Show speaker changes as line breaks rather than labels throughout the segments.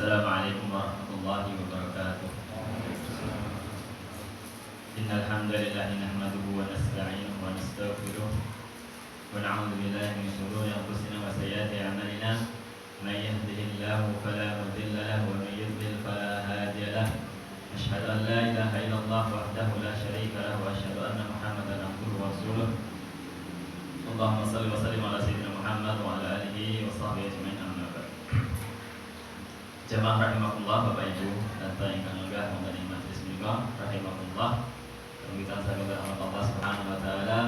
Assalamualaikum warahmatullahi wabarakatuh. Innal hamdalillah nahmaduhu wa nasta'inuhu wa nastaghfiruh wa na'udzu billahi min shururi anfusina wa sayyiati a'malina. May yahdihillahu fala mudilla lahu wa may yudlil fala hadiya lahu. Asyhadu an la ilaha illallah wahdahu la syarika lahu wa asyhadu anna Muhammadan abduhu wa rasuluh. Allahumma shalli wa sallim ala sayyidina Muhammad wa ala alihi wa sahbihi ajmain. Jamaah rahimakumullah, Bapak Ibu dan ingkang lenggah wonten ing majelis menika rahimakumullah. Kita saking rahmat Allah Subhanahu wa taala.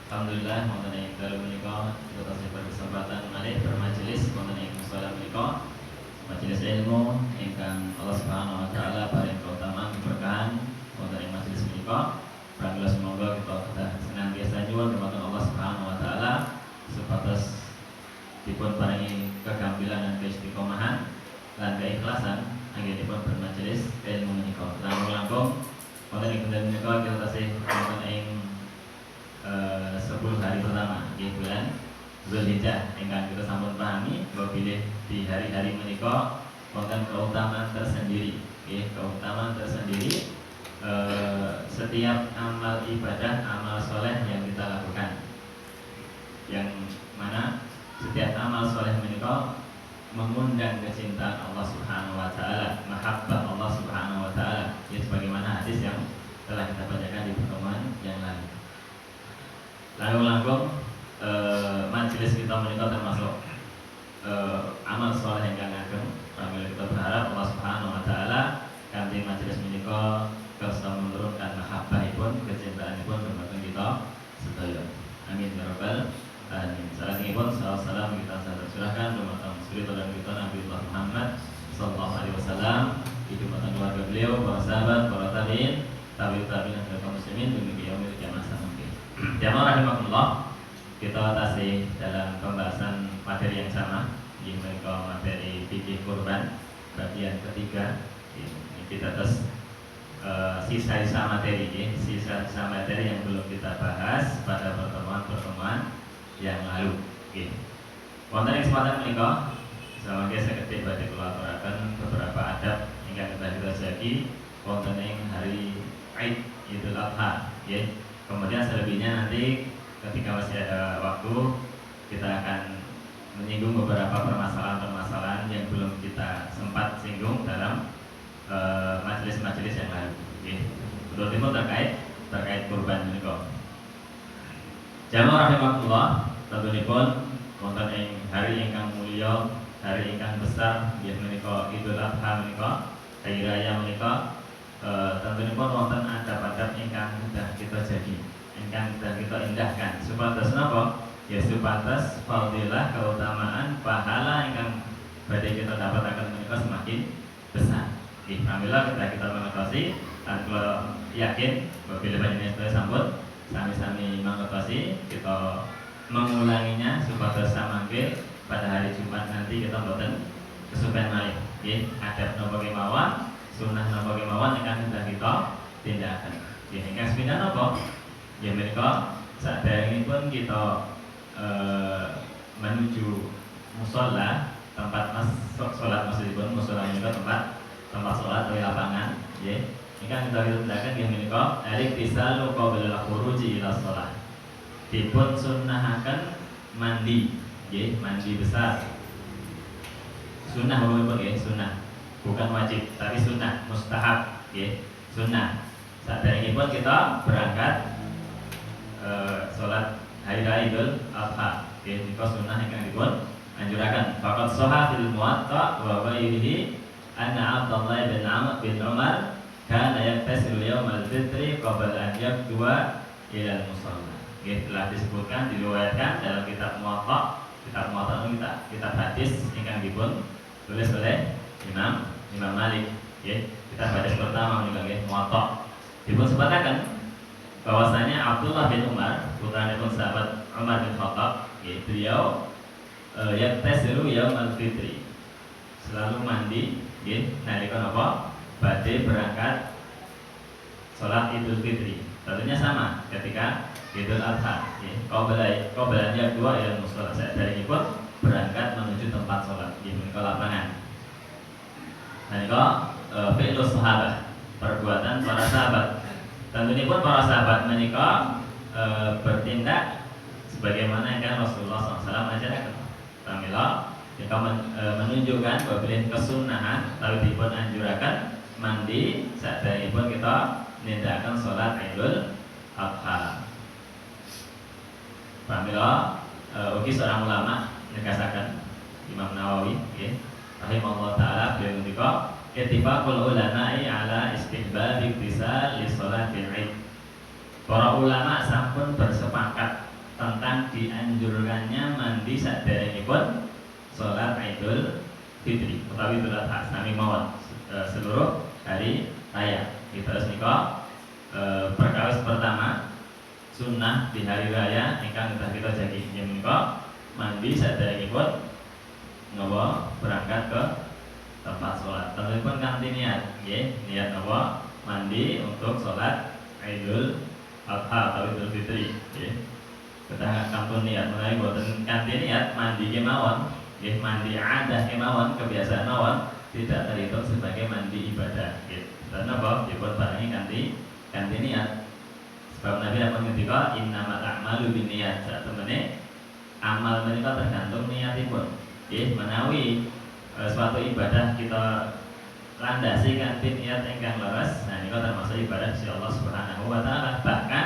Alhamdulillah wonten ing dalu menika kita tasih berkesempatan malih bermajelis wonten ing musala menika. Majelis ilmu ingkang Allah Subhanahu wa taala paring keutamaan keberkahan wonten ing majelis menika. Pramila semoga kita senantiasa nyuwun dumateng Allah Subhanahu wa taala supados dipun paringi kegambilan dan keistiqomahan lan keikhlasan anggenipun bermajelis ilmu menika. Langkung wonten ing dinten menika kita tasih wonten ing 10 hari pertama nggih bulan Zulhijjah ingkang kita sampun pahami bahwa bilih di hari-hari menika wonten keutamaan tersendiri nggih, keutamaan tersendiri setiap amal ibadah, amal soleh yang kita lakukan, yang mana setiap amal soleh menika mengundang kecintaan Allah Subhanahu wa taala, mahabbah Allah Subhanahu wa taala. Ya sebagaimana hadis yang telah kita bacakan di pertemuan yang lalu. Langkung majelis kita menika termasuk amal saleh ingkang ageng. Pramila kita berharap Allah Subhanahu wa taala kanthi majelis menika kersa menurunkan mahabbahipun, kecintaanipun dumateng kita sedaya. Amin ya rabbal alamin. Salawatipun salam kita tercurahkan dumateng suri teladan kita Nabi Muhammad sallallahu alaihi wasallam, dumateng keluarga beliau, para sahabat, para tabi'in, tabi'in dan kaum muslimin dumugi yaumil qiyamah sampai. Jamaah rahimakumullah, kita tasih dalam pembahasan materi yang sama, yaitu materi fikih kurban bagian ketiga. Ini kita terus sisa-sisa materi, sisa-sisa materi yang belum kita bahas pada pertemuan-pertemuan yang lalu. Wonten ing kesempatan menika samangke sekedhik badhe kula aturaken beberapa adab ingkang kita jagi wonten ing hari Id Idul Adha nggih. Kemudian selebihnya nanti ketika masih ada waktu kita akan menyinggung beberapa permasalahan-permasalahan yang belum kita sempat singgung dalam majelis-majelis yang lalu nggih. Terutama terkait kurban menika. Jamaah rahimakumullah, tentunipun wonten ing hari ingkang mulya, hari ingkang besar nggih menika Idul Adha menika, hari raya menika, tentunipun wonten adab-adab ingkang sudah kita jagi, ingkang sudah kita indahkan supados napa? Ya supados fadilah, keutamaan, pahala ingkang badhe kita dapataken menika semakin besar. Nggih, pramila kita mengetahui lan kula yakin bila panjenengan sampun sami-sami mengetahui kita mengulanginya supados samangke pada hari Jumat nanti kita mboten kesupen malih nggih. Adab napa kemawon, sunah napa kemawon ingkang sudah kita tindakaken. Nggih, ingkang sepindah napa? Ya menika saderengipun kita menuju musala, tempat salat masjidipun. Musala menika tempat salat atau lapangan nggih. Ingkang kita tindakaken nggih menika al-iktisalu qabla al-khuruji ila shalah. Dipun sunnahaken mandi nggih, mandi besar. Sunnah hukumipun nggih, sunnah. Bukan wajib, tapi sunnah, mustahab nggih, sunnah. Saderengipun kita berangkat salat hari raya Idul Adha nggih, menika sunnah ingkang dipun anjuraken. Faqad shahha fil Muwatta wa ghairihi anna Abdullah bin Umar kana yaktasilu yaumal fitri qabla an yaqduwa ila al-musalla. Nggih, telah disebutkan, diriwayatkan dalam kitab Muwatta, kitab hadis ingkang dipun tulis oleh Imam Malik nggih. Kitab hadis pertama menika nggih Muwatta. Dipun sebataken bahwasanya Abdullah bin Umar, putranipun sahabat Umar bin Khattab nggih, beliau yaktasilu yaumal fitri, selalu mandi nggih nalika napa? Badhe berangkat salat Idul Fitri. Tentunya sama ketika Idul Adha nggih. Qablanya dua ya musalla, saderengipun berangkat menuju tempat salat di menika lapangan. Menika fi'lus sahabah, perbuatan para sahabat. Tentunya pun para sahabat menika bertindak sebagaimana yang Rasulullah SAW ajarkan. Pramila jika menunjukkan bahwa kesunahan tapi dipun anjurakan mandi saderengipun kita nindakaken salat Idul Adha. Pramila ugi seorang ulama negasaken Imam Nawawi nggih rahimahullah taala beliau ngendika ittifaqul ulama'i ala istihbab iktisal li sholatil Id. Para ulama sampun bersepakat tentang dianjurkannya mandi saderengipun salat Idul Fitri utawi Idul Adha sami mawon seluruh hari raya. Terus nika perkawis pertama sunnah di hari raya ingkang kita jagi menika mandi saderengipun napa berangkat ke tempat sholat. Tentuipun kanthi niat nggih, niat napa mandi untuk sholat Idul Adha atau Idul Fitri nggih. Kita kampun niat menawi boten kanthi niat mandi kemawon nggih, mandi adah kemawon, kebiasaan mawon tidak terhitung sebagai mandi ibadah nggih. Dan napa dipun barengi kanthi niat. Sebab Nabi akan ngendika innamal a'malu binniyat. Satemene amal menika tergantung niatipun. Nggih, menawi suatu ibadah kita landasi kanthi niat ingkang leres, nah niku termasuk ibadah sisi Allah Subhanahu wa taala. Bahkan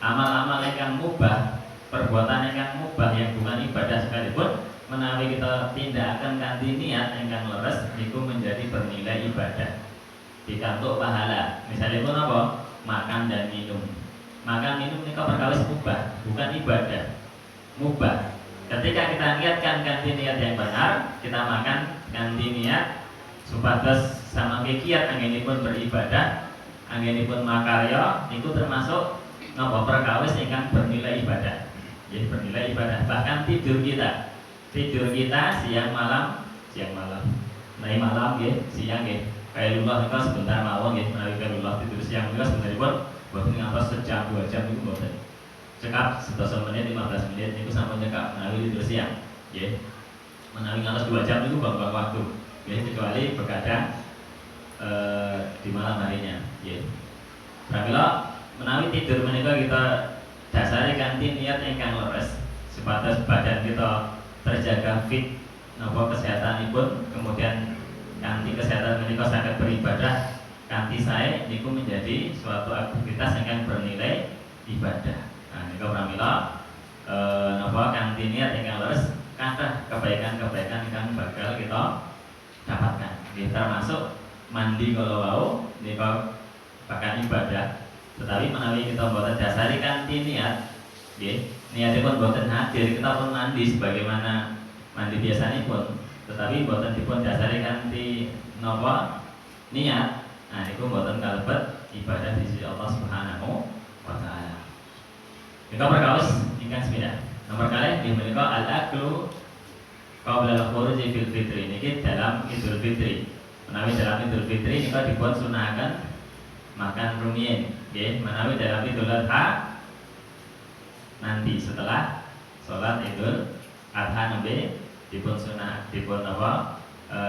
amal-amal ingkang mubah, perbuatan ingkang mubah yang bukan ibadah sekalipun menawi kita tindakaken kanthi niat ingkang leres niku menjadi bernilai ibadah. Dikantuk pahala. Misalnya pun apa? Makan dan minum. Makan minum niku perkawis mubah, bukan ibadah. Mubah. Ketika kita niatkan kanthi niat yang benar, kita makan kanthi niat supados samangke kiat anggenipun beribadah, anggenipun makarya niku termasuk napa perkawis ingkang bernilai ibadah. Nggih, bernilai ibadah. Bahkan tidur kita siang malam, naik malam nggih, siang nggih. Kailullah niku sebentar mawon nggih, menawi kailullah tidur siang niku sebenaripun boten ngantos sejam 2 jam niku boten. Cekap 11 menit 15 menit niku sampun cekap menawi tidur siang nggih. Menawi ngantos 2 jam niku buang waktu nggih, kecuali begadang di malam harinya nggih. Pramila menawi tidur menika kita dasari kanthi niat ingkang leres supados badan kita terjaga fit napa kesehatanipun, kemudian kanthi kesehatan menika saged beribadah kanthi sae niku menjadi suatu aktivitas ingkang bernilai ibadah. Nah, niku pramila napa kanthi niat ingkang leres kathah kebaikan-kebaikan ingkang bakal kita dapatkan. Nggih, termasuk mandi kala wau nika bahkan ibadah. Tetapi menawi kita boten dasari kanthi niat, nggih, niatipun boten hadir, kita pun mandi sebagaimana mandi biasanipun, tetapi boten dipun dasari kanthi napa niat. Nah, niku boten kalebet ibadah di sisi Allah Subhanahu wa taala. Nika perkawis ingkang sepeda. Nomor kalih inggih menika al-aklu qabla al-khuruj fil fitri. Niki dalam Idul Fitri. Menawi dalam Idul Fitri nika dipun sunahaken makan rumiyin, nggih. Menawi dalam Idul Adha nanti setelah sholat Idul Adha nembe dipun sunah dipun apa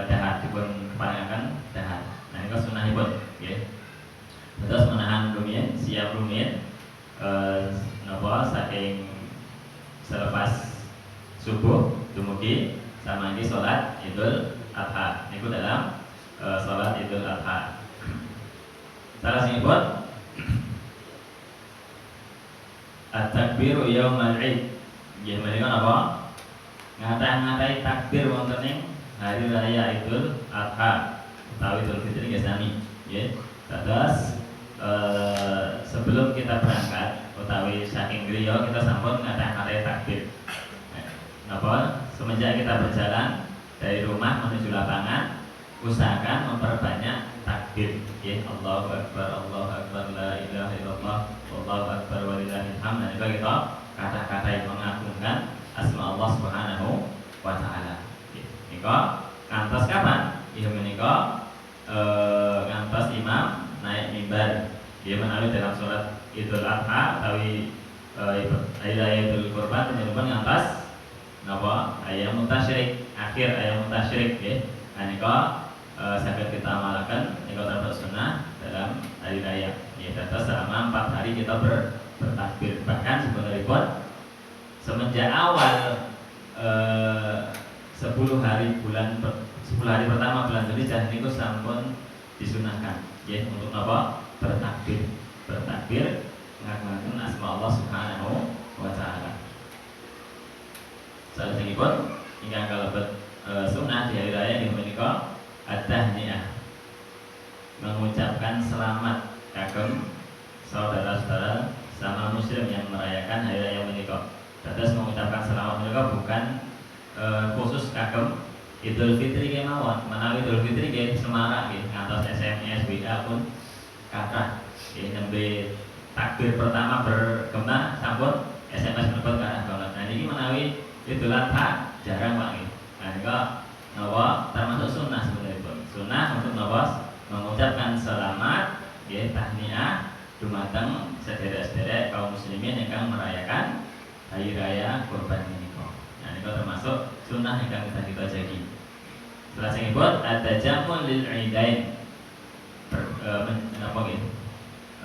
dahar dipun keparingaken dahar. Nah niku sunahipun nggih. Terus menahan rumiyin, siap rumiyin napa saking selepas subuh dumugi samangke salat Idul Adha niku dalam salat Idul Adha. Salah sinipun at-takbiru yaumal Id. Nggih menika napa? Ngata-ngatai takbir wonten ing hari raya Idul Adha utawi Idul Fitri nggih sami nggih. Terus sebelum kita berangkat utawi saking griya kita sampun ngata-ngatai takbir. Napa? Semenjak kita berjalan dari rumah menuju lapangan usahakan memperbanyak takbir nggih. Allahu akbar, la ilaha illallah, wallahu akbar walillahil hamd. Nah, kita kata-kata yang mengagungkan asma Allah Subhanahu wa taala. Nika ngantos kapan? Iya menika ngantos imam naik mimbar. Dia menawi dalam sholat Idul Adha utawi Idul Kurban menyebutkan ngantos napa ayam mutasyrik, akhir ayam mutasyrik nggih. Nah nika saged kita amalaken nika termasuk sunnah dalam hari raya. Ya, dados selama 4 hari kita bertakbir. Bahkan sebenarnya semenjak awal 10 hari pertama bulan Dzulhijjah niku sampun disunahkan ya untuk apa? Bertakbir ngagungaken asma Allah Subhanahu wa taala. Salajengipun ingkang kalebet sunnah di hari raya inggih menika at-tahniah, mengucapkan selamat kagem saudara-saudara sama muslim yang merayakan hari raya menika. Dados mengucapkan selamat menika bukan khusus kagem Idul Fitri kemawon. Menawi Idul Fitri nggih semarak nggih ngantos SMS WA pun kathah nggih nembe takbir pertama bergema sampun SMS menepun kathah banget. Nah niki menawi Idul Adha jarang Pak nggih. Nah nika napa termasuk sunnah sebenarnya. Sunnah untuk napa mengucapkan selamat nggih tahniah dumateng sederek-sederek kaum muslimin ingkang merayakan hari raya kurban menika. Nah nika termasuk sunnah ingkang kita jaga. Selajengipun at-tajamul lil idain. Menapa nggih?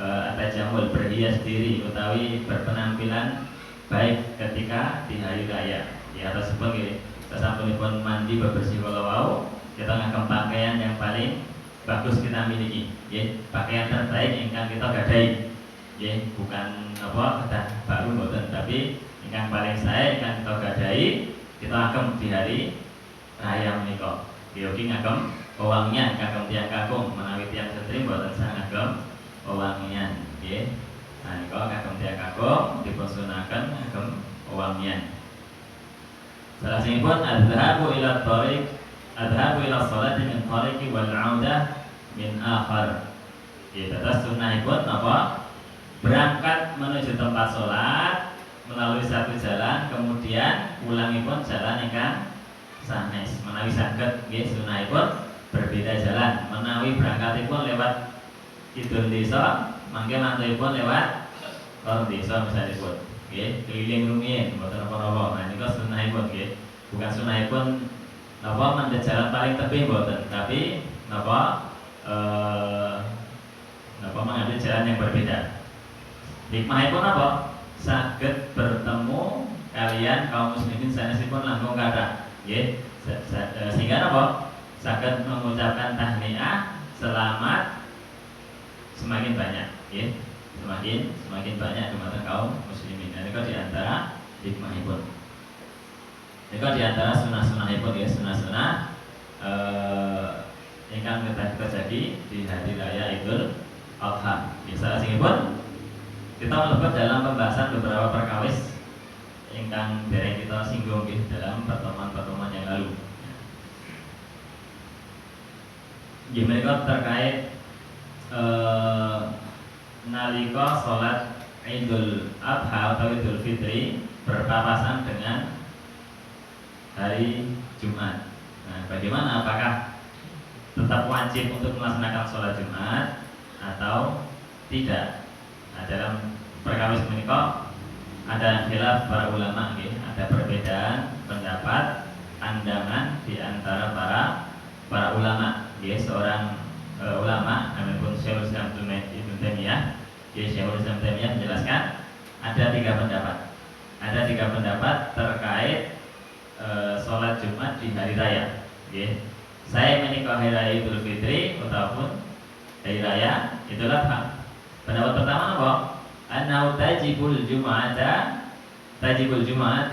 At-tajamul berhias diri utawi berpenampilan baik ketika di hari raya. Ya tersebut nggih, sasampunipun mandi bebersih kala wau, kita ngagem pakaian yang paling bagus kita miliki, nggih. Pakaian terbaik ingkang kita gadahi. Nggih, bukan apa kedah baru mboten, tapi ingkang paling sae ingkang kita gadahi kita ngagem di hari raya menika. Nggih ngagem wewangian kagem tiyang kakung menawi tiyang setri mboten saged ngagem wewangian, nggih. Nah nika kagem tiyang kakung dipunsunaken ngagem wewangian. Salajengipun adhabu ila thariq, adhabu ila sholati min thariqi wal 'audah min akhar. Nggih, dados sunahipun napa? Berangkat menuju tempat sholat melalui satu jalan, kemudian pulangipun jalan ingkang sanes. Menawi saged nggih sunahipun berbeda jalan. Menawi berangkatipun lewat kidul desa, mangke mantuipun lewat lor desa misalipun. Nggih, keliling rumiyin mboten napa-napa. Nah nika sunahipun nggih. Bukan sunahipun napa mendhet jalan paling tebih mboten, tapi napa mengambil jalan yang berbeda. Hikmahipun apa? Saged bertemu kalian kaum muslimin sanesipun langkung kathah. Nggih, sehingga apa? Saged mengucapkan tahniah selamat semakin banyak, nggih. Semakin banyak dumateng kaum muslimin. Nah, niku di antara hikmahipun. Niku di antara sunah-sunahipun ya, sunah-sunah ingkang kita jadi di hari raya Idul Adha. Bisa singipun kita melebat dalam pembahasan beberapa perkawis ingkang dereng kita singgung dalam pertemuan-pertemuan yang lalu. Gimana terkait nalika sholat Idul Adha atau Idul Fitri berpapasan dengan hari Jumat. Nah, bagaimana? Apakah tetap wajib untuk melaksanakan sholat Jumat atau tidak? Nah, dalam perkawis menika ada khilaf para ulama, ada perbedaan pendapat, pandangan di antara para ulama. Seorang ulama namanya Syekhul Islam Ibnu Taimiyah, Syekhul Islam Taimiyah menjelaskan ada 3 pendapat. Ada 3 pendapat terkait sholat Jumat di hari raya. Saya menikah hari raya Idul Fitri ataupun hari raya Idul Adha. Pendapat pertama apa? Annahu tajibul Jum'atu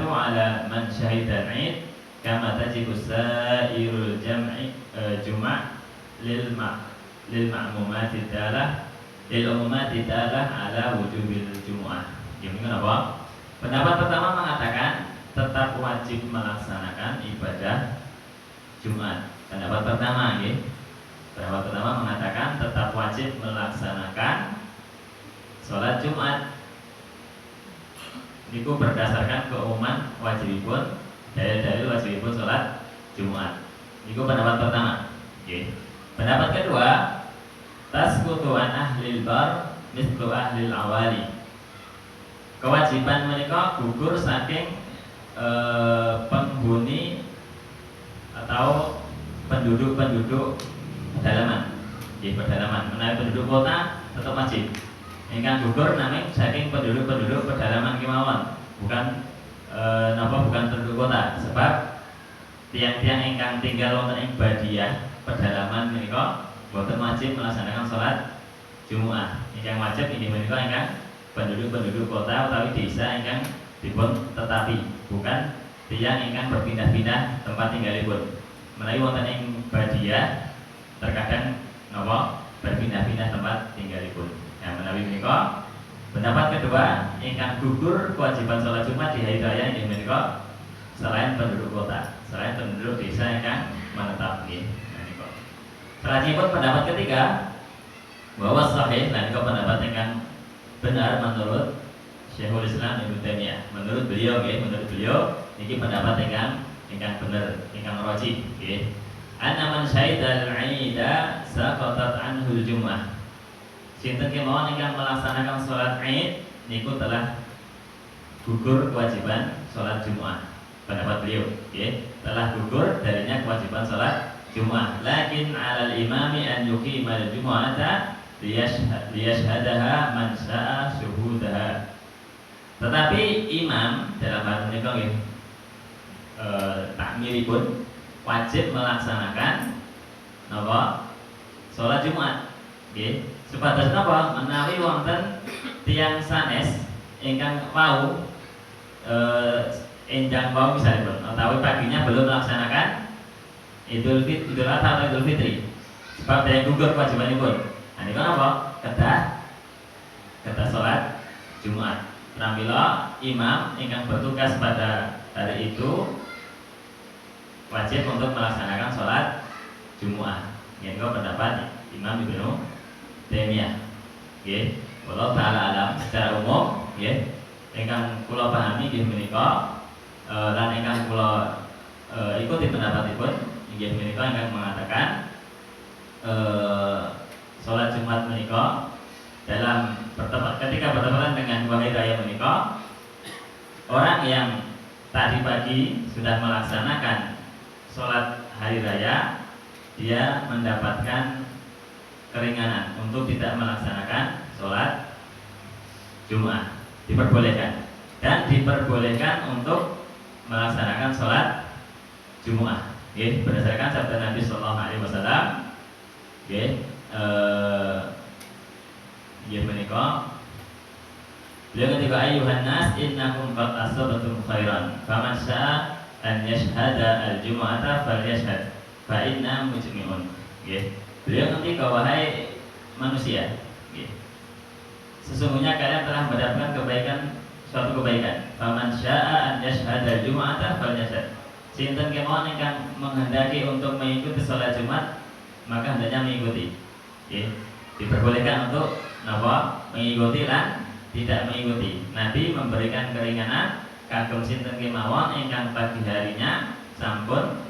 ala man syahida al-'id kama tajibu sairul jam'i Jum'ah lil ma'mumati dalah ala wujubil Jum'ah. Gimana apa? Pendapat pertama mengatakan tetap wajib melaksanakan ibadah Jumat. Pendapat pertama Pendapat pertama mengatakan tetap wajib melaksanakan sholat Jumat. Niku berdasarkan keumuman wajibipun, dalil-dalil wajibipun sholat Jumat. Niku pendapat pertama. Pendapat kedua, tasqutu an ahlil bar mithlu ahlil awali. Kewajiban menika gugur saking penghuni atau penduduk-penduduk pedalaman. Pedalaman menawi penduduk kota tetap wajib. Ingkang gugur namanya saking penduduk-penduduk pedalaman kemawon, bukan bukan penduduk kota. Sebab tiang-tiang ingkang tinggal wonten ing badiah pedalaman menika boten wajib melaksanakan sholat Jumat. Ingkang wajib inggih menika ingkang penduduk-penduduk kota utawi desa ingkang dipun tetapi, bukan tiang ingkang berpindah-pindah tempat tinggalipun. Menawi wonten ing badiah terkadang berpindah-pindah tempat tinggalipun. Yang menawi menika pendapat kedua ingkang gugur kewajiban sholat Jumat di hari raya inggih menika selain penduduk kota, selain penduduk desa ingkang menetap nggih menika. Selanjutnya pendapat ketiga bahwa sahih dan pendapat ingkang benar menurut Syekhul Islam Ibnu Taimiyah. Menurut beliau niki pendapat ingkang bener, ingkang rajih nggih. Anna man syahidal 'ida saqatat anhul jumu'ah. Sinten kemawon ingkang melaksanakan salat Id niku telah gugur kewajiban salat Jumat. Pendapat beliau, telah gugur darinya kewajiban salat Jumat. Lakin 'alal imami an yuqimal jumu'ata liyashhadaha man syaa syuhudaha. Tetapi imam dalam hal menika nggih takmiripun wajib melaksanakan salat Jumat. Nggih, supados napa? Menawi wonten tiyang sanes ingkang wau enjang wau misalipun utawi paginya belum melaksanakan Idul Adha atau Idul Fitri. Sebab daya gugur kewajibanipun. Nah niku napa? Kedah salat Jumat. Pramila imam ingkang bertugas pada hari itu wajib untuk melaksanakan sholat Jumat. Ini pendapat Imam Ibnu Taimiyah. Wallahu taala alam secara umum, ingkang kula pahami nggih menika lan ingkang kula ikuti pendapatipun nggih menika ingkang mengatakan sholat Jumat menika dalam ketika bertepatan dengan hari raya menika, orang yang tadi pagi sudah melaksanakan sholat hari raya, dia mendapatkan keringanan untuk tidak melaksanakan sholat Jumat. Diperbolehkan dan diperbolehkan untuk melaksanakan sholat Jumat. Berdasarkan sabda Nabi Sallallahu Alaihi Wasallam, menika beliau ketika ayuhan nas innakum qad asabtum khairan faman syaa an yashhada al-jumu'ata falyashhad fa inna mujmi'un. Beliau ketika wahai manusia, sesungguhnya kalian telah mendapatkan suatu kebaikan. Faman syaa an yashhada al-jumu'ata falyashhad. Sinten kemawon ingkang menghendaki untuk mengikuti salat Jumat, maka hendaknya mengikuti. Diperbolehkan untuk mengikuti dan tidak mengikuti. Nabi memberikan keringanan kagem sinten kemawon ingkang pagi harinya sampun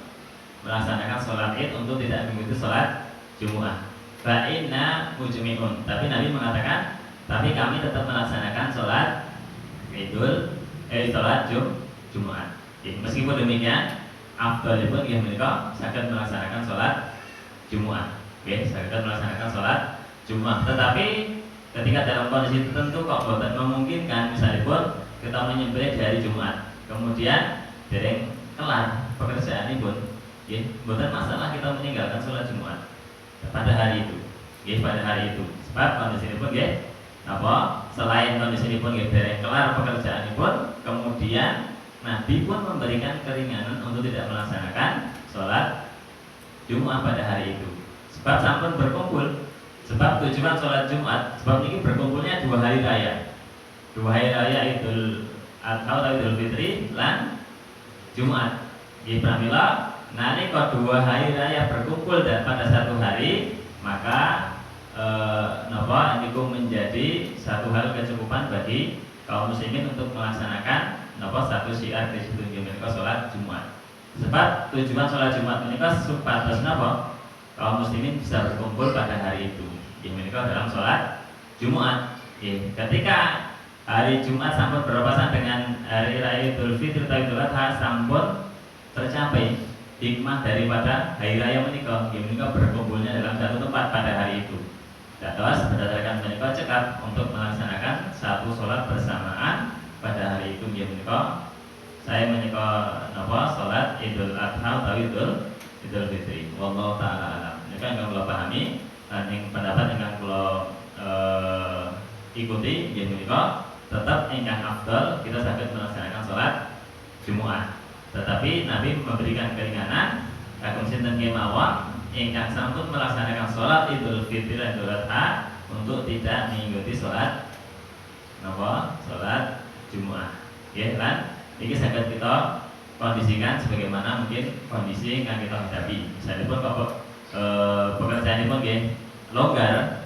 melaksanakan sholat Id untuk tidak mengikuti sholat Jumat. Fa inna mujmi'un. Tapi Nabi mengatakan, tapi kami tetap melaksanakan sholat sholat Jumat. Meskipun demikian, afdhalipun nggih menika saged melaksanakan sholat Jumat. Saged melaksanakan sholat Jumat. Tetapi ketika dalam kondisi tertentu kok boten memungkinkan, misalipun kita menyembelih di hari Jumat, kemudian dereng kelar pekerjaan pun, boten masalah kita meninggalkan sholat Jumat pada hari itu, pada hari itu. Sebab kondisi ini pun, selain kondisi ini pun dereng kelar pekerjaan pun, kemudian Nabi pun memberikan keringanan untuk tidak melaksanakan sholat Jumat pada hari itu. Sebab sampun berkumpul. Sebab tujuan sholat Jumat, sebab ini berkumpulnya 2 hari raya. 2 hari raya Idul Adha atau Idul Fitri lan Jumat. Pramila nalika 2 hari raya berkumpul dan pada satu hari, maka niku menjadi satu hal kecukupan bagi kaum muslimin untuk melaksanakan satu syiar di situ menika sholat Jumat. Sebab tujuan sholat Jumat menika supados kaum muslimin bisa berkumpul pada hari itu. Menika dalam sholat Jumat. Ketika hari Jumat sampun berpapasan dengan hari raya Idul Fitri atau Idul Adha sampun tercapai, hikmah daripada hari raya menikah, menikah berkumpulnya dalam satu tempat pada hari itu. Dados berdasarkan menikah cekap untuk melaksanakan satu sholat bersamaan pada hari itu menikah. Saya menikah sholat Idul Adha atau Idul Fitri. Wallahu taala alam. Ini kan yang kalau pahami dan yang pendapat yang kalau ikuti menikah tetap ingkang afdal kita saged melaksanakan sholat Jumat. Tetapi Nabi memberikan keringanan kagum sinten kemawon ingkang sampun melaksanakan sholat Idul Fitri dan Idul Adha untuk tidak mengikuti sholat sholat Jumat. Ya kan? Ini saged kita kondisikan sebagaimana mungkin kondisi yang kita hadapi. Misalnya pun pekerjaan ini pun longgar.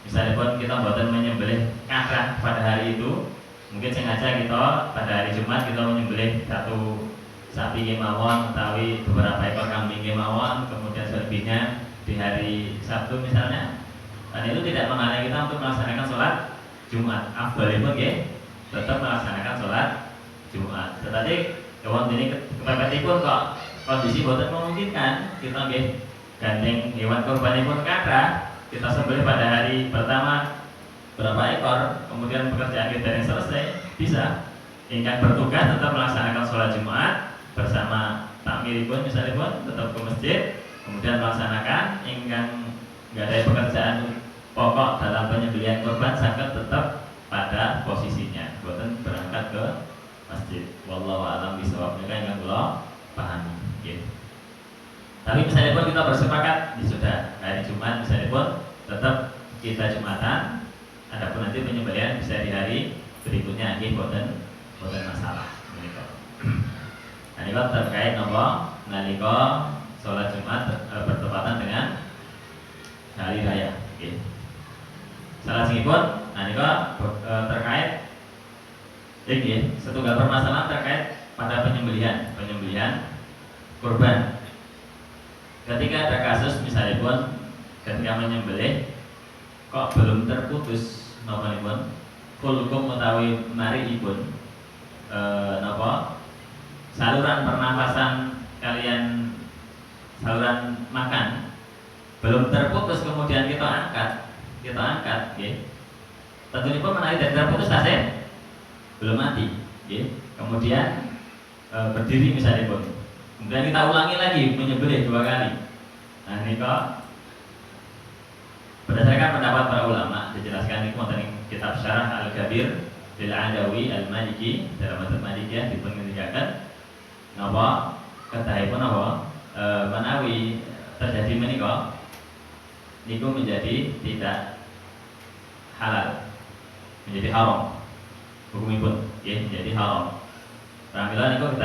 Misalnya pun kita buatan menyembelih kakrah pada hari itu, mungkin sengaja kita pada hari Jumat kita menyembelih satu sapi kemawon, utawi beberapa ekor kambing kemawon, kemudian selebihnya di hari Sabtu misalnya. Dan itu tidak menghalangi kita untuk melaksanakan sholat Jumat. Afdhalipun tetap melaksanakan sholat Jumat. Tetapi kawan ini kepepetipun kok kondisi boten memungkinkan, kita gandeng hewan kurbanipun kathah, kita sembelih pada hari pertama berapa ekor, kemudian pekerjaan kita yang selesai, bisa. Ingkang bertugas tetap melaksanakan sholat Jumat bersama takmiripun misalnya pun tetap ke masjid, kemudian melaksanakan ingkang nggak ada pekerjaan pokok dalam penyembelihan kurban saged tetap pada posisinya, boten berangkat ke masjid. Wallahu a'lam bishawab. Mereka yang kula pahami. Tapi misalnya pun kita bersepakat sudah hari Jumat misalnya pun tetap kita Jumatan. Adapun nanti penyembelihan bisa di hari berikutnya, boten masalah. Nah, ini terkait nalika sholat Jumat bertepatan dengan hari raya. Salah singipun, nalika terkait setunggal permasalahan terkait pada penyembelihan kurban. Ketika ada kasus misalnya pun ketika menyembelih kok belum terputus nomanipun kulkum utawi marihipun saluran pernafasan kalian, saluran makan belum terputus, kemudian kita angkat tentunya pun menarik dan terputus tasnya belum mati, kemudian berdiri misalnya pun, kemudian kita ulangi lagi menyembelih 2 kali. Nah ini kok berdasarkan pendapat para ulama dijelaskan di kitab Syarah Al-Kabir Bil Adawi Al-Maliki dalam madzhab Malikiyah dipungendikaken napa kedahipun menawi terjadi menika niku menjadi tidak halal, menjadi haram hukumipun, menjadi haram. Pramila niku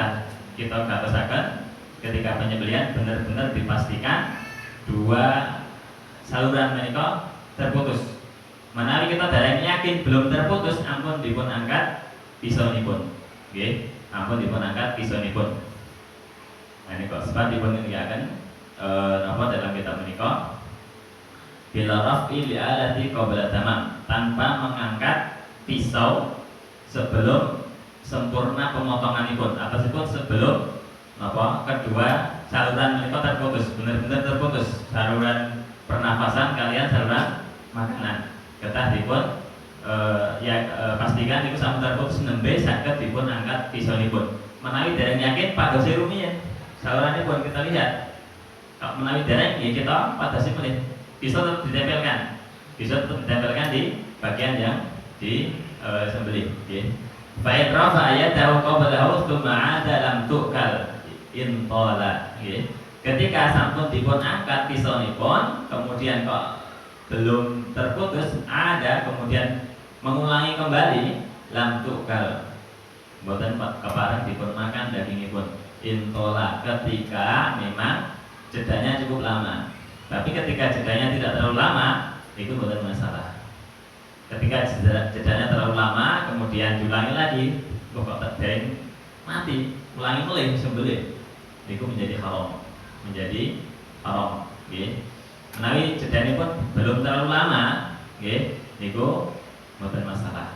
kita katakan ketika penyembelihan benar-benar dipastikan 2 saluran menika terputus. Menawi kita darani yakin belum terputus, ampun dipun angkat pisonipun. Ampun dipun angkat pisonipun. Nah niku sebab dipun ngendikaken dalam kitab menika bila raf'i li'alati qabla tamam, tanpa mengangkat pisau sebelum sempurna pemotonganipun, atasipun sebelum kedua saluran menika terputus, benar-benar terputus saluran pernafasan kalian saluran makanan. Ketah dipun pastikan itu sampun terputus nembe saged dipun angkat pisonipun. Menawi dereng yakin padosi rumiyin saluranipun kita lihat. Kalau menawi dereng kita padosi meneh. Pisau tetap ditempelkan di bagian yang disembelih. Fa rafa ayatahu qablahu tsumma 'ada lam tu'kal intola. Ketika sampun dipun angkat pisonipun, kemudian kok belum terputus, ada kemudian mengulangi kembali, lam tu'kal, mboten kepareng dipun makan dagingipun. Intola, ketika memang jedanya cukup lama. Tapi ketika jedanya tidak terlalu lama, itu bukan masalah. Ketika jedanya terlalu lama, kemudian diulangi lagi, kok terjadi mati, ulangi mulai sembelih, itu menjadi haram, Menawi jedanya pun belum terlalu lama, itu bukan masalah.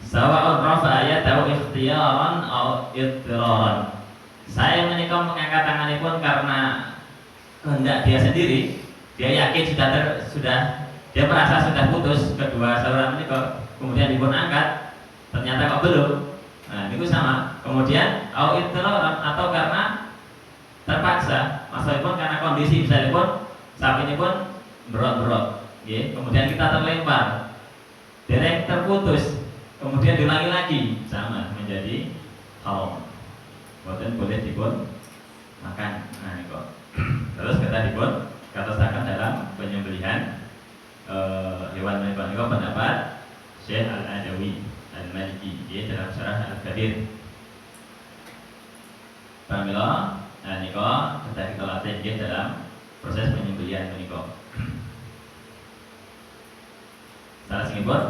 Sawa'un rafa ayatahu ikhtiyaran atau ittiraran. Saya menikah mengangkat tanganipun karena kehendak dia sendiri. Dia yakin sudah dia merasa sudah putus kedua saluran menikah, kemudian dipun angkat, ternyata kok belum. Nah, itu sama. Kemudian atau karena terpaksa, maksudnya pun karena kondisi misalnya pun sapi ini pun berot-berot, ya. Kemudian kita terlempar, derek terputus, kemudian diulangi lagi, sama menjadi haram. Boten boleh dipun makan. Nah, ini kok. Terus kita dipun katakan dalam penyembelihan hewan menikah ini pendapat Syekh Al-Adawi Al-Maliki, ya, dalam syarah Al-Kabir. Pamela, nah niko kita latih ya dalam proses penyembelihan menikah. Salah singipun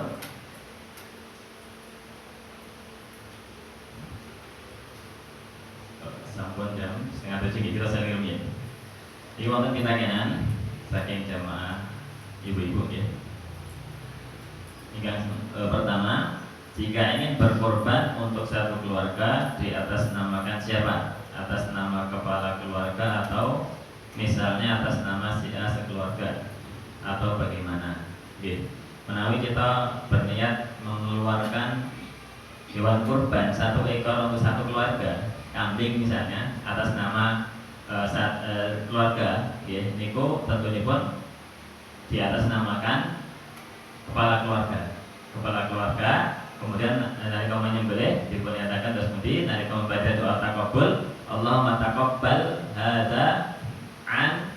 sampun jam 6:30 kita saling rumiyin. Iki wonten pitakenan saking jamaah ibu-ibu ya. Yang pertama, jika ingin berkorban untuk satu keluarga di atas namakan siapa? Atas nama kepala keluarga atau misalnya atas nama si A sekeluarga atau bagaimana? Gitu. Menawi kita berniat mengeluarkan hewan kurban satu ekor untuk satu keluarga, kambing misalnya atas nama keluarga, ya, niku tentunipun di atas namakan kepala keluarga. Kemudian nalika menyembelih dipernyatakan terus pundi nalika membaca doa taqabbul, Allahumma taqabbal hadza an,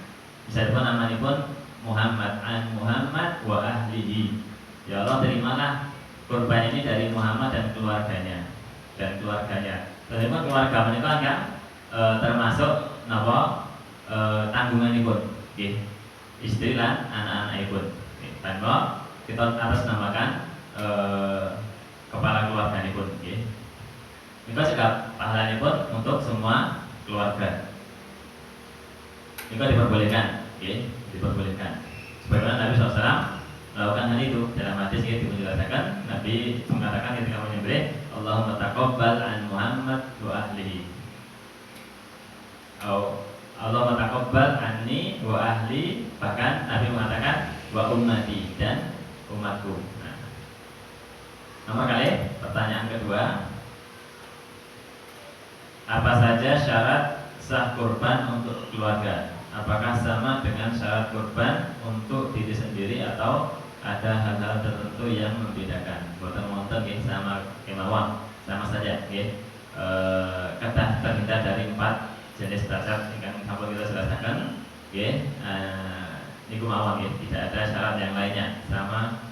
misalipun namanipun Muhammad, an Muhammad wa ahlihi. Ya Allah, terimalah kurban ini dari Muhammad dan keluarganya. Terima keluarga menika kan termasuk napa tanggunganipun, nggih. Istri lan anak-anakipun. Tanpa kita atas namakan kepala keluarganipun, nggih. Nika segap pahalanipun untuk semua keluarga. Nika diperbolehkan, nggih, diperbolehkan. Sebagaimana Nabi SAW melakukan hal itu dalam hadis yang dijelaskan. Nabi mengatakan ketika menyembelih, Allahumma taqabbal an Muhammad wa ahlihi. Allahumma taqabbal anni wa ahli, bahkan Nabi mengatakan wa ummati, dan umatku. Nah, nomor kali pertanyaan kedua, apa saja syarat sah kurban untuk keluarga? Apakah sama dengan syarat kurban untuk diri sendiri atau ada hal-hal tertentu yang membedakan? Boten wonten nggih, sama kemawon, sama saja nggih. Kedah terhindar dari 4 jenis cacat ingkang sampun kita jelaskan, nggih. Niku mawon nggih, tidak ada syarat yang lainnya, sama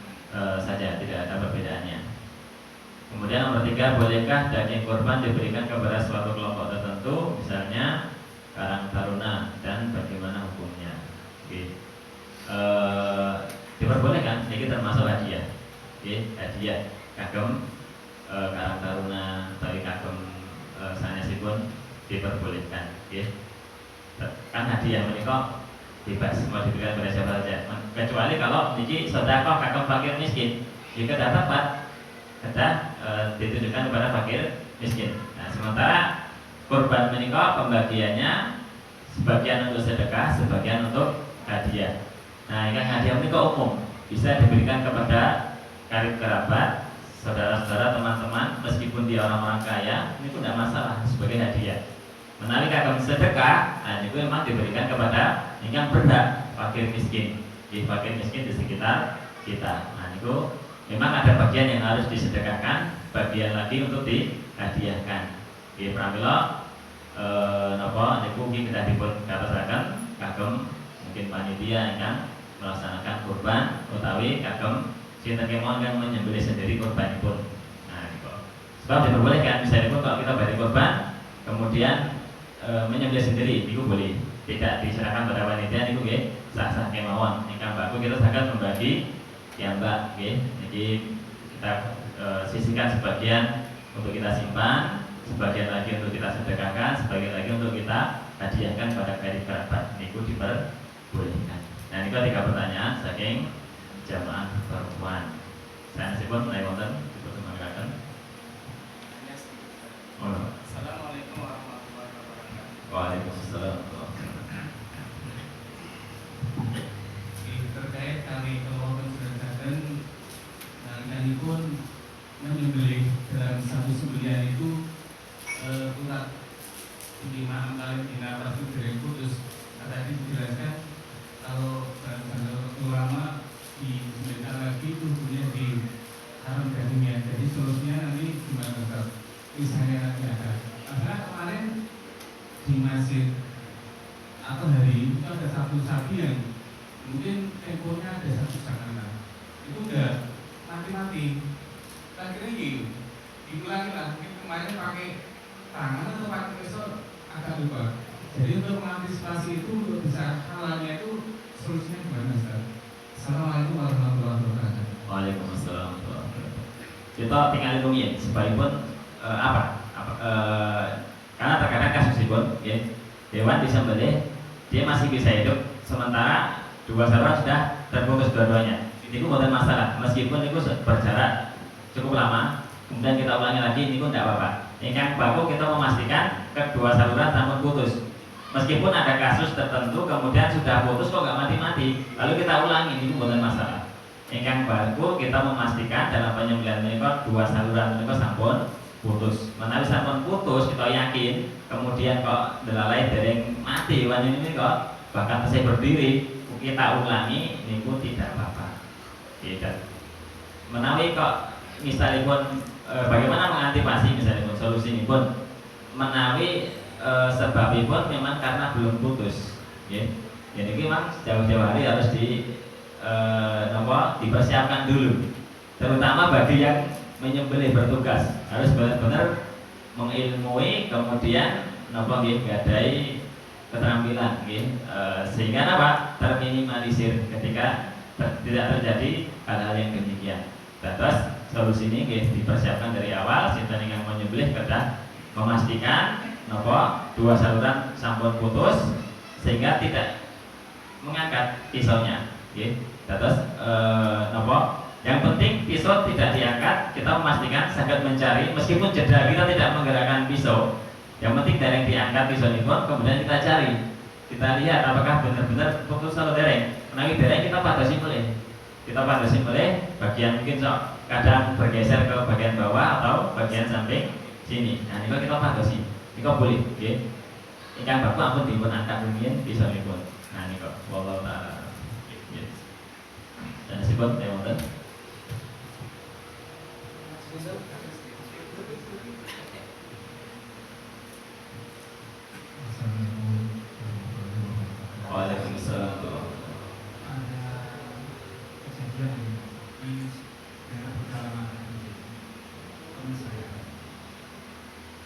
saja, tidak ada perbedaannya. Kemudian nomor 3, bolehkah daging kurban diberikan kepada suatu kelompok tertentu, misalnya Karang Taruna, dan bagaimana hukumnya? Oke. Diperbolehkan, ini termasuk hadiah. Oke, hadiah kagem Karang Taruna atau kagem sanesipun diperbolehkan. Oke. Kan hadiah menika bebas, mau diberikan kepada siapa saja. Kecuali kalau niki sedekah kagem fakir miskin, jika dapat ditujukan kepada fakir miskin. Nah, sementara kurban menikah pembagiannya sebagian untuk sedekah, sebagian untuk hadiah. Nah, yang hadiah menikah umum, bisa diberikan kepada karib kerabat, saudara-saudara, teman-teman, meskipun dia orang-orang kaya, ini pun tidak masalah sebagai hadiah. Menawi kagem sedekah, nah itu memang diberikan kepada yang berhak, fakir miskin, di fakir miskin di sekitar kita. Nah, itu memang ada bagian yang harus disedekahkan, bagian lagi untuk dihadiahkan. Di pramila napa niku kita dipun katakan kagem mungkin panitia yang melaksanakan kurban utawi kagem sinten kemawon kang menyembelih sendiri kurbanipun. Nah, niku. Sebab diperbolehkan misalnya kalau kita bari kurban kemudian menyembelih sendiri niku boleh. Tidak diserahkan pada panitia niku nggih sah-sah kemawon. Ingkang baku kita akan membagi yang mbak nggih. Jadi kita sisihkan sebagian untuk kita simpan, sebagian lagi untuk kita sedekahkan, sebagian lagi untuk kita hadiahkan pada karib kerabat. Niku diperbolehkan. Nah, niku 3 pertanyaan saking jamaah perempuan. Sanesipun menawi wonten dipertemukan.
Assalamualaikum warahmatullahi wabarakatuh.
Waalaikumsalam.
Terkait kami kalau menceritakan kami pun menyembelih dalam satu sembelihan itu urat 5 kali dinapas itu dari putus. Tadi dijelaskan kalau dalam ulama di sebentar lagi tubuhnya di haram dagingnya. Jadi solusinya nanti gimana Ustaz? Misalnya nanti ada. Karena kemarin di masjid atau hari itu ada satu sapi yang mungkin temponya ada 1 jam, itu udah mati-mati. Akhirnya gini, diulangi lah. Mungkin kemarin pakai tangan atau pakai pisau agak lupa. Jadi untuk mengantisipasi itu, untuk bisa halalnya itu solusinya gimana Ustaz? Assalamualaikum warahmatullahi wabarakatuh.
Waalaikumsalam. Kita tinggal hitung ya, sebaikpun karena terkadang kasus pun ya, hewan disembelih dia masih bisa hidup sementara 2 saluran sudah terputus dua-duanya. Itu bukan masalah, meskipun itu berjarak cukup lama, kemudian kita ulangi lagi, ini pun tidak apa-apa. Yang baku kita memastikan kedua saluran sampun putus. Meskipun ada kasus tertentu kemudian sudah putus kok nggak mati-mati, lalu kita ulangi, ini bukan masalah. Yang baku kita memastikan dalam penyembelihan ini kok 2 saluran ini kok sampun putus. Menawi sampun putus kita yakin, kemudian kok delalai dereng mati hewan ini kok bahkan masih berdiri, kita ulangi, ini pun tidak apa-apa. Tidak. Menawi kok misalnya pun bagaimana mengantisipasi misalnya pun solusi ini pun menawi sebabipun memang karena belum putus, ya. Jadi memang jauh-jauh hari harus dipersiapkan dulu, terutama bagi yang menyembelih bertugas harus benar-benar mengilmui kemudian gadai keterampilan, sehingga terminimalisir ketika tidak terjadi hal-hal yang demikian. Terus solusi ini dipersiapkan dari awal. Sinten ingkang menyembelih kedah memastikan 2 saluran sampun putus sehingga tidak mengangkat pisaunya. Terus yang penting pisau tidak diangkat, kita memastikan saged mencari meskipun jeda kita tidak menggerakkan pisau. Yang penting dereng diangkat pisau ini pun kemudian kita cari. Kita lihat apakah benar-benar putus atau dereng. Menawi dereng kita padasi melih. Kita padasi melih bagian mungkin kadang bergeser ke bagian bawah atau bagian samping sini. Nah, ini kita padasi. Ini boleh, nggih. Ingkang baku ampun dipun angkat rumiyin pisau nipun. Nah, ini kok wallahu taala. Nggih. Dan sipun wonten. Waalaikumsalam.
Ada kejadian di daerah pedalaman teman saya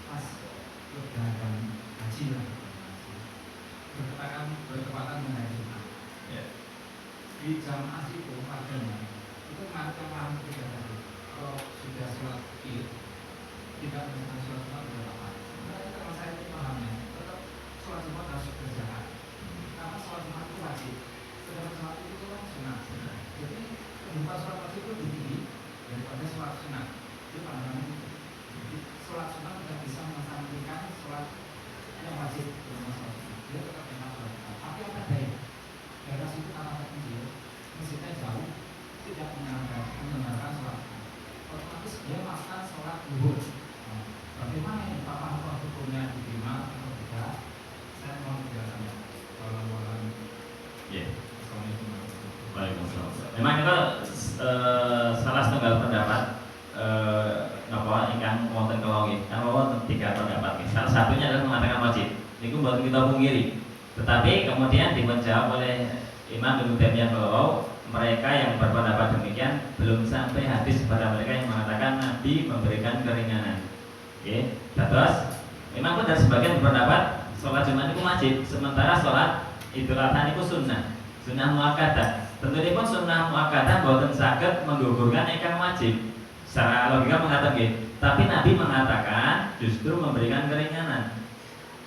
pas lebaran haji lah, bertepatan dengan hari Jumat. Di jamaah itu padanya itu malam ketika tadi kalau sudah sholat id tidak melakukan sholat Jumat berapa? Sebenarnya kalau saya itu pahamnya tetap sholat Jumat harus berjamaah. Karena sholat Jumat itu wajib, sedangkan sholat itu kan sunnah. Jadi kedudukan sholat wajib itu lebih tinggi daripada sholat sunnah. Itu pandangan itu. Jadi sholat sunnah tidak bisa mengampingkan sholat yang wajib dalam sholat sunnah. Dia tetap dengan sholat sunnah. Tapi apa daya? Daerah situ tanah kecil, masjidnya jauh, tidak menyenangkan sholat sunnah. Otomatis dia makan sholat zuhur. Bagaimana ini Pak hukumnya diterima atau tidak? Saya mau menjelaskannya.
Waalaikumsalam. Memang itu salah setunggal pendapat ingkang wonten kula nggih. Kan wonten 3 pendapat. Salah satunya adalah mengatakan wajib. Niku mboten kita pungkiri. Tetapi kemudian dijawab oleh Imam Ibnu Taimiyah bahwa mereka yang berpendapat demikian belum sampai hadis pada mereka yang mengatakan Nabi memberikan keringanan. Oke. Terus memang pun dari sebagian berpendapat sholat Jumat itu wajib, sementara sholat Idul Adha itu sunnah muakkadah. Tentunya pun sunnah muakkadah boten saged menggugurkan ingkang wajib. Secara logika mengatakan tapi Nabi mengatakan justru memberikan keringanan.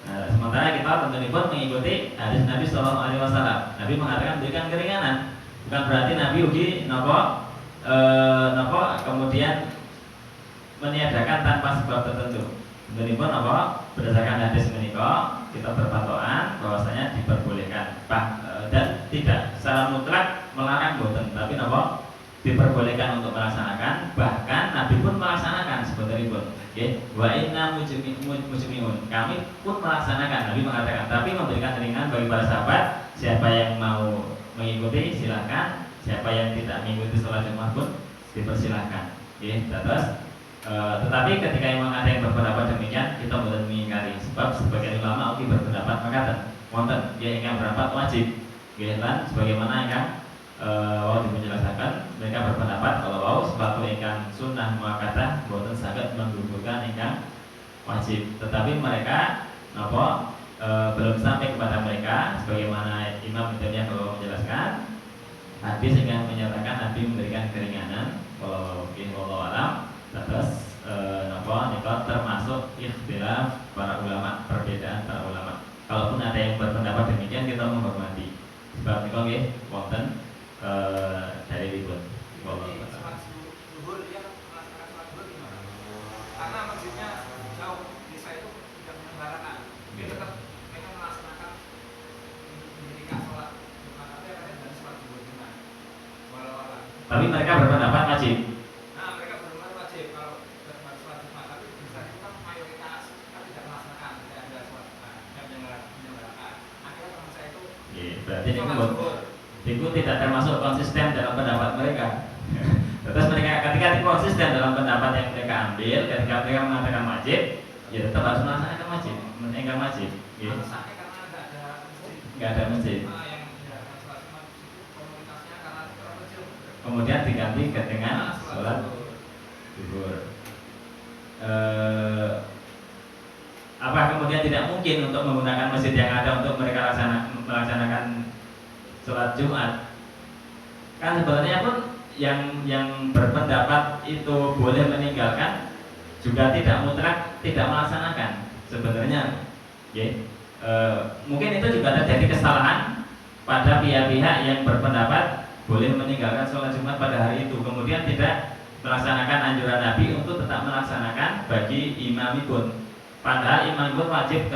Nah, sementara kita tentunya pun mengikuti hadis Nabi Sallallahu Alaihi Wasallam. Nabi mengatakan memberikan keringanan, bukan berarti Nabi ugi kemudian meniadakan tanpa sebab tertentu. Sebenarnya apa? Berdasarkan hadis menika kita berpatokan bahwasanya diperbolehkan dan tidak secara mutlak melarang boten, tapi apa? Diperbolehkan untuk melaksanakan, bahkan Nabi pun melaksanakan sebenarnya. Okay. Wa inna mujmiun, kami pun melaksanakan. Nabi mengatakan, tapi memberikan ringan bagi para sahabat. Siapa yang mau mengikuti silahkan, siapa yang tidak mengikuti sholat Jumat pun dipersilahkan. Okay. Terus tetapi ketika memang ada yang berpendapat demikian, kita boleh mengingkari. Sebab sebagian ulama berpendapat mengatakan, wonten dia ingin berpendapat wajib. Okay. Dan sebagaimana yang wau menjelaskan, mereka berpendapat kalau wau sepatu ingkang sunnah muakkadah boten saged menggugurkan ingkang wajib. Tetapi mereka belum sampai kepada mereka, sebagaimana Imam Ibnu kalau menjelaskan hadis yang menyatakan Nabi memberikan keringanan. Kalau alam terus termasuk ikhtilaf para ulama, perbedaan para ulama. Kalaupun ada yang berpendapat demikian, kita menghormati. Sebab niku nggih wonten dari ribut.
Sholat zuhur dia melaksanakan sholat zuhur gimana? Karena masjidnya jauh, desa itu tidak menyelenggarakan. Dia tetap mereka melaksanakan mendirikan sholat Jumat, tapi ada dari sholat zuhur gimana? Walau
Tapi mereka berpendapat wajib.
Nah, mereka berpendapat wajib kalau sholat Jumat, tapi bisa itu kan mayoritas kan tidak melaksanakan, tidak ada sholat Jumat yang menyelenggarakan. Akhirnya teman saya itu
Berarti itu tidak termasuk konsisten dalam pendapat mereka. Terus mereka ketika konsisten dalam pendapat yang mereka ambil, ketika mereka mengatakan wajib, ya tetap harus melaksanakan wajib, menegakkan wajib. Nggak ada masjid. Kemudian diganti dengan sholat zuhur. Apa kemudian tidak mungkin untuk menggunakan masjid yang ada untuk mereka melaksanakan sholat Jumat? Kan sebenarnya pun yang berpendapat itu boleh meninggalkan juga tidak mutlak tidak melaksanakan sebenarnya. Mungkin itu juga terjadi kesalahan pada pihak-pihak yang berpendapat boleh meninggalkan sholat Jumat pada hari itu, kemudian tidak melaksanakan anjuran Nabi untuk tetap melaksanakan bagi imamipun. Padahal imamipun wajib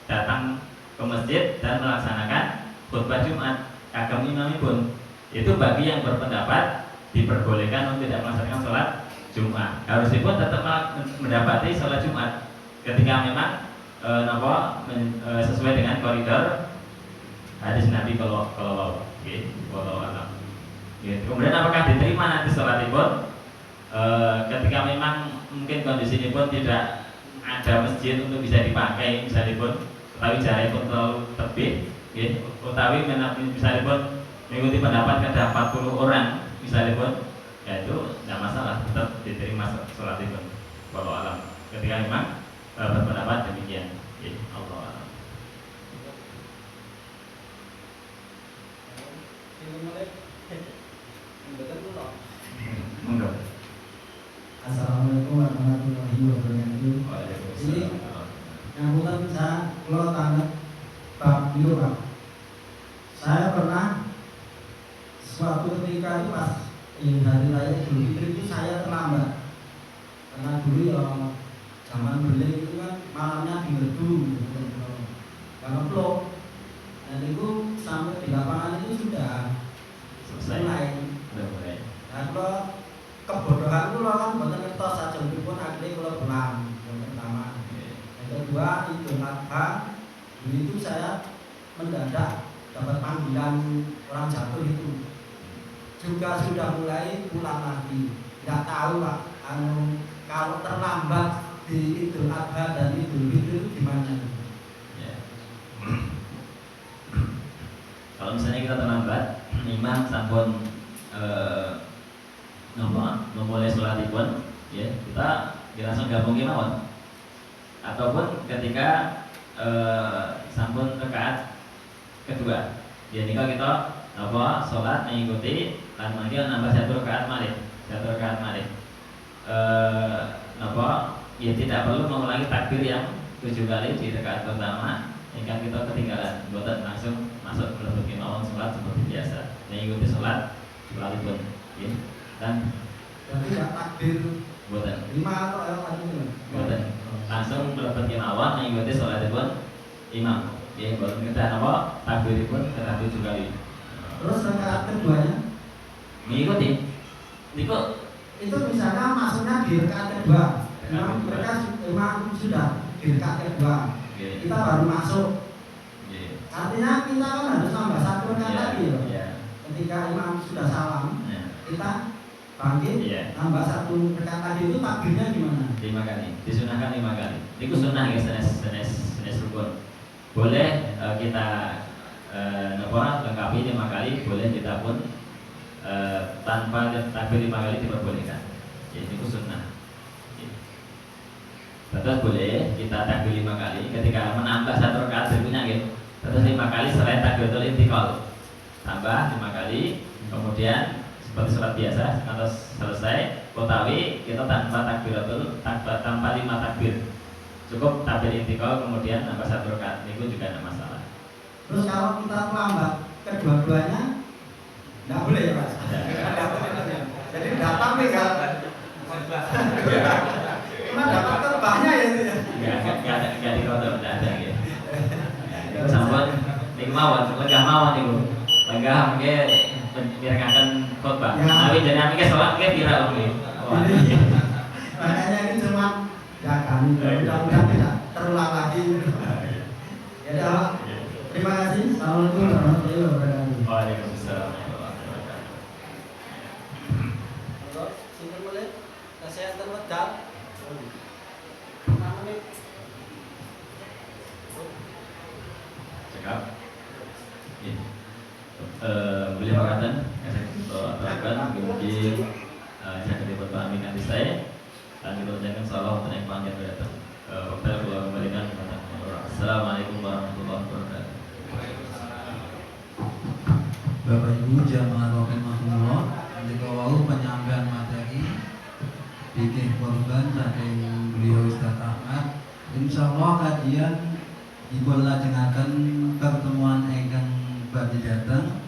datang ke masjid dan melaksanakan khutbah Jumat kagem imamipun. Itu bagi yang berpendapat diperbolehkan untuk tidak melaksanakan sholat Jumat. Harusnya pun tetap mendapati sholat Jumat ketika memang sesuai dengan koridor hadis Nabi kalau alam. Kemudian apakah diterima nanti sholat pun ketika memang mungkin kondisi ini pun tidak ada masjid untuk bisa dipakai, misalnya tapi jarak pun terlalu tebih. Utawi misalnya pun mengikuti pendapat ada 40 orang misalnya pun, ya itu tidak masalah, tetap diterima sholat itu. Walau alam. Ketika memang berpendapat demikian, Allah alam.
Assalamualaikum warahmatullahi wabarakatuh. Jadi yang bukan saya kalau tanya Pak Bio Pak, saya pernah suatu ketika itu pas hari raya Idul Fitri itu saya terlambat karena dulu ya zaman beli itu kan malamnya di gedung kalau blok, dan itu sampai di lapangan itu sudah mulai. Nah kalau kebodohan itu kan bukan ngertos saja pun akhirnya kalau pulang yang pertama. Yang kedua itu Adha, itu saya mendadak dapat panggilan orang jatuh itu juga sudah mulai pulang lagi. Tidak tahu Pak, kalau terlambat di Idul Adha dan Idul Fitri itu gimana?
Kalau misalnya kita terlambat, imam sampun memulai sholatipun, kita langsung gabung kemawon. Ataupun ketika sampun rakaat kedua, kalau kita sholat mengikuti dan manggil nambah satu rakaat malih. Tidak perlu mengulangi takbir yang 7 kali di rakaat pertama. Jika kita ketinggalan, buatan langsung masuk ke lebih kemauan sholat seperti biasa, mengikuti sholat pun, dan
berarti tidak takbir
buatan
5 atau 4 ini?
buatan langsung mlebet kemawon mengikuti salatipun imam. Nggih, boten kedah napa takbiripun kedah 7 kali.
Terus rakaat keduanya
Mengikuti. Niku
itu misalnya masuknya di rakaat kedua, imam sudah di rakaat kedua,
nggih.
kita baru masuk.
Nggih.
Artinya kita kan harus tambah satu rakaat
Iya,
lagi loh.
iya.
Ketika imam sudah salam,
Iya.
kita bangkit,
Iya.
tambah satu rakaat lagi itu takbirnya gimana?
5 kali. Disunahkan 5 kali. Niku sunah ya senes rukun. Boleh kita napa lengkapi 5 kali, boleh kita pun tanpa takbir 5 kali diperbolehkan. Jadi itu sunnah. Terus boleh kita takbir 5 kali ketika menambah 1 rakaat berikutnya gitu. Terus 5 kali selain takbiratul intiqal. Tambah 5 kali, kemudian seperti sholat biasa atau selesai utawi kita tanpa tanpa 5 takbir. Cukup takbir intiqal kemudian tambah 1 rakaat. Itu juga tidak masalah.
Terus kalau kita terlambat kedua-duanya nggak boleh ya Mas? Jadi datang nih kan? Cuma dapat terbangnya ya itu ya?
Enggak dikotor, enggak ada gitu. Sampun niku mawon, lenggah mawon niku. Lenggah mengke mirengake khotbah. Tapi jenengan mengke salat mengke pira mengke.
Makanya ini cuma ya kami mudah-mudahan tidak terulang lagi. Ya udah, terima kasih. Assalamualaikum warahmatullahi wabarakatuh.
Waalaikumsalam.
Sini boleh, nasihat terwedal.
Cekap. Beliau mengatakan, aturakan mungkin jangan dipahami nanti saya dan kita ucapkan salam dan yang panjang datang. Waktu kalau kembalikan Assalamualaikum warahmatullahi wabarakatuh.
Bapak Ibu jamaah rahimahullah, jika wau penyampaian materi bikin korban saking beliau Ustaz Ahmad, insyaallah kajian dipun lajengaken pertemuan ingkang badhe dateng